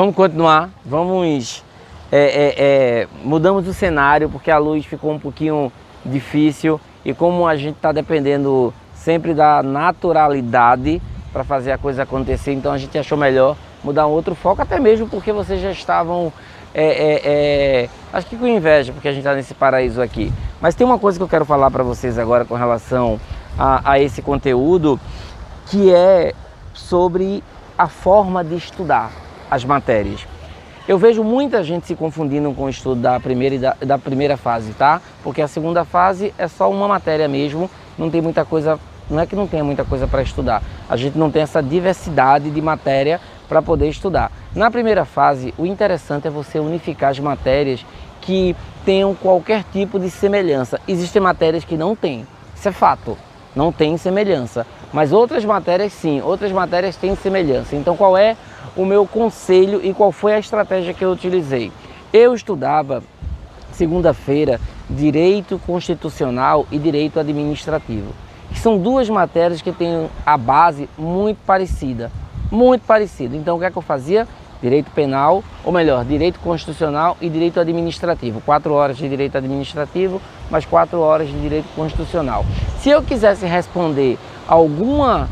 Vamos continuar, mudamos o cenário porque a luz ficou um pouquinho difícil e como a gente está dependendo sempre da naturalidade para fazer a coisa acontecer, então a gente achou melhor mudar um outro foco, até mesmo porque vocês já estavam, acho que com inveja, porque a gente está nesse paraíso aqui. Mas tem uma coisa que eu quero falar para vocês agora com relação a esse conteúdo, que é sobre a forma de estudar as matérias. Eu vejo muita gente se confundindo com o estudo da primeira fase, tá? Porque a segunda fase é só uma matéria mesmo, não tem muita coisa, não é que não tenha muita coisa para estudar, a gente não tem essa diversidade de matéria para poder estudar. Na primeira fase, o interessante é você unificar as matérias que tenham qualquer tipo de semelhança. Existem matérias que não têm, isso é fato, não tem semelhança, mas outras matérias sim, outras matérias têm semelhança. Então qual é o meu conselho e qual foi a estratégia que eu utilizei? Eu estudava segunda-feira Direito Constitucional e Direito Administrativo, que são duas matérias que têm a base muito parecida. Então o que é que eu fazia? Direito Penal, ou melhor, Direito Constitucional e Direito Administrativo. 4 horas de Direito Administrativo, mais 4 horas de Direito Constitucional. Se eu quisesse responder alguma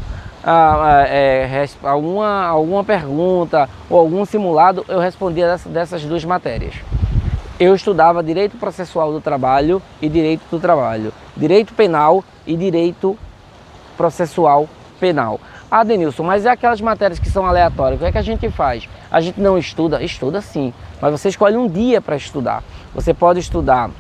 pergunta ou algum simulado, eu respondia dessas duas matérias. Eu estudava Direito Processual do Trabalho e Direito do Trabalho, Direito Penal e Direito Processual Penal. Ah, Denilson, mas é aquelas matérias que são aleatórias, o que é que a gente faz? A gente não estuda? Estuda sim, mas você escolhe um dia para estudar. Você pode estudar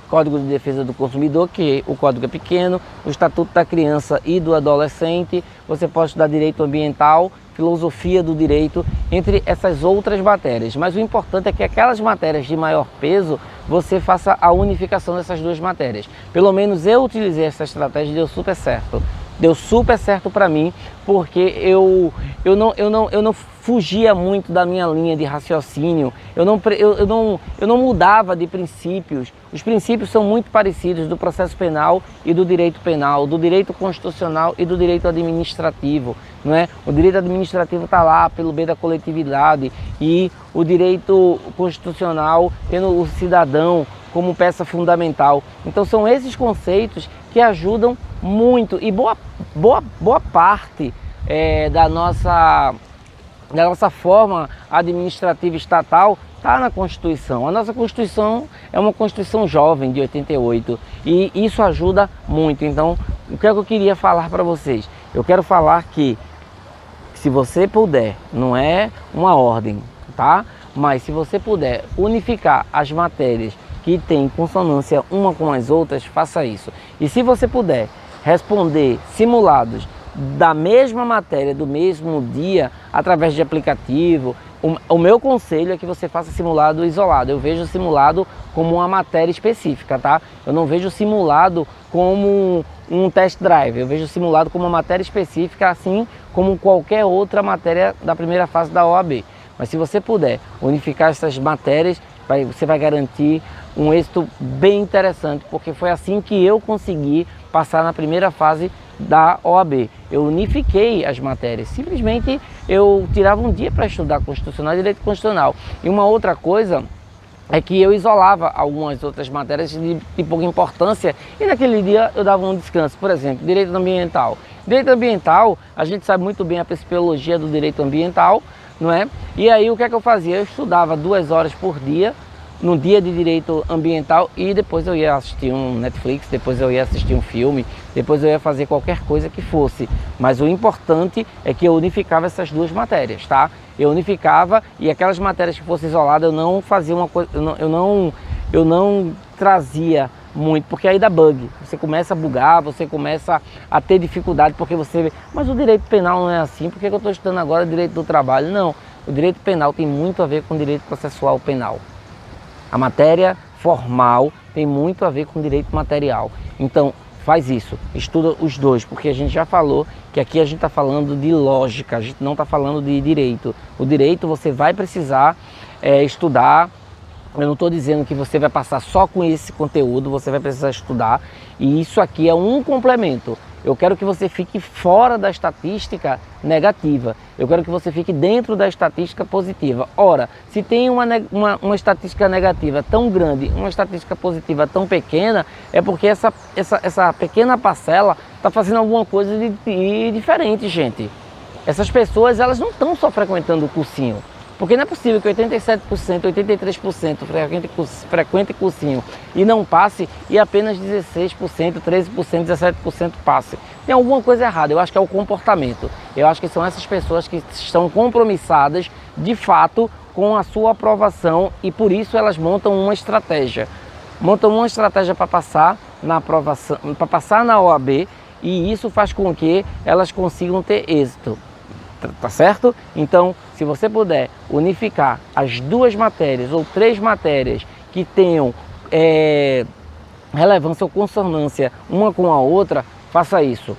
Código de Defesa do Consumidor, que o código é pequeno, o Estatuto da Criança e do Adolescente, você pode estudar Direito Ambiental, Filosofia do Direito, entre essas outras matérias. Mas o importante é que aquelas matérias de maior peso, você faça a unificação dessas duas matérias. Pelo menos eu utilizei essa estratégia e deu super certo. Deu super certo para mim, porque eu não fugia muito da minha linha de raciocínio, eu não mudava de princípios. Os princípios são muito parecidos do processo penal e do direito penal, do direito constitucional e do direito administrativo, não é? O direito administrativo está lá pelo bem da coletividade e o direito constitucional tendo o cidadão como peça fundamental. Então são esses conceitos que ajudam muito e boa parte da nossa forma administrativa estatal está na Constituição. A nossa Constituição é uma Constituição jovem, de 88, e isso ajuda muito. Então, o que é que eu queria falar para vocês? Eu quero falar que, se você puder, não é uma ordem, tá? Mas se você puder unificar as matérias que têm consonância uma com as outras, faça isso. E se você puder responder simulados da mesma matéria, do mesmo dia, através de aplicativo, o meu conselho é que você faça simulado isolado. Eu vejo o simulado como uma matéria específica, tá? Eu não vejo o simulado como um test drive, eu vejo o simulado como uma matéria específica, assim como qualquer outra matéria da primeira fase da OAB. Mas se você puder unificar essas matérias, você vai garantir um êxito bem interessante, porque foi assim que eu consegui passar na primeira fase da OAB. Eu unifiquei as matérias, simplesmente eu tirava um dia para estudar Constitucional e Direito Constitucional. E uma outra coisa é que eu isolava algumas outras matérias de pouca importância e naquele dia eu dava um descanso. Por exemplo, Direito Ambiental. Direito Ambiental, a gente sabe muito bem a principiologia do direito ambiental, não é? E aí o que é que eu fazia? Eu estudava 2 horas por dia, no dia de direito ambiental, e depois eu ia assistir um Netflix, depois eu ia assistir um filme, depois eu ia fazer qualquer coisa que fosse. Mas o importante é que eu unificava essas duas matérias, tá? Eu unificava, e aquelas matérias que fossem isoladas eu não fazia uma coisa, eu não trazia muito, porque aí dá bug, você começa a bugar, você começa a ter dificuldade, porque você vê, mas o direito penal não é assim, por que eu estou estudando agora direito do trabalho? Não, o direito penal tem muito a ver com o direito processual penal. A matéria formal tem muito a ver com direito material. Então, faz isso, estuda os dois, porque a gente já falou que aqui a gente está falando de lógica, a gente não está falando de direito. O direito você vai precisar estudar Eu não estou dizendo que você vai passar só com esse conteúdo, você vai precisar estudar, e isso aqui é um complemento. Eu quero que você fique fora da estatística negativa, eu quero que você fique dentro da estatística positiva. Ora, se tem uma estatística negativa tão grande, uma estatística positiva tão pequena, é porque essa pequena parcela está fazendo alguma coisa de diferente, gente. Essas pessoas, elas não estão só frequentando o cursinho. Porque não é possível que 87%, 83% frequente cursinho e não passe, e apenas 16%, 13%, 17% passe. Tem alguma coisa errada, eu acho que é o comportamento. Eu acho que são essas pessoas que estão compromissadas, de fato, com a sua aprovação, e por isso elas montam uma estratégia. Montam uma estratégia para passar na aprovação, para passar na OAB, e isso faz com que elas consigam ter êxito. Tá certo? Então, se você puder unificar as 2 matérias ou 3 matérias que tenham relevância ou consonância uma com a outra, faça isso.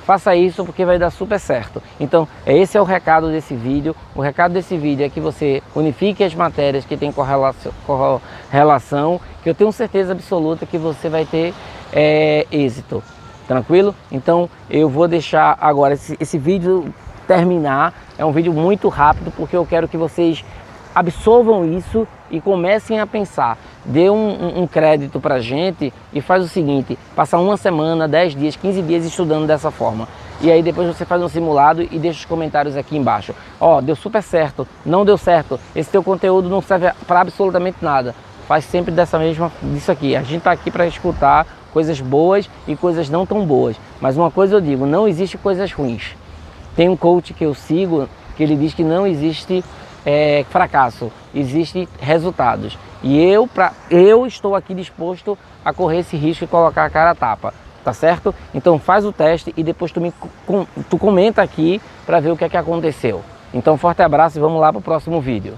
Faça isso porque vai dar super certo. Então, esse é o recado desse vídeo. O recado desse vídeo é que você unifique as matérias que têm correlação, que eu tenho certeza absoluta que você vai ter êxito. Tranquilo? Então, eu vou deixar agora esse vídeo terminar. É um vídeo muito rápido porque eu quero que vocês absorvam isso e comecem a pensar. Dê um crédito pra gente e faz o seguinte: passa uma semana, 10 dias, 15 dias estudando dessa forma. E aí depois você faz um simulado e deixa os comentários aqui embaixo. Ó, deu super certo, não deu certo, esse teu conteúdo não serve para absolutamente nada. Faz sempre disso aqui. A gente tá aqui para escutar coisas boas e coisas não tão boas. Mas uma coisa eu digo, não existe coisas ruins. Tem um coach que eu sigo que ele diz que não existe fracasso, existe resultados. E eu estou aqui disposto a correr esse risco e colocar a cara a tapa, tá certo? Então faz o teste e depois tu comenta aqui para ver o que é que aconteceu. Então forte abraço e vamos lá para o próximo vídeo.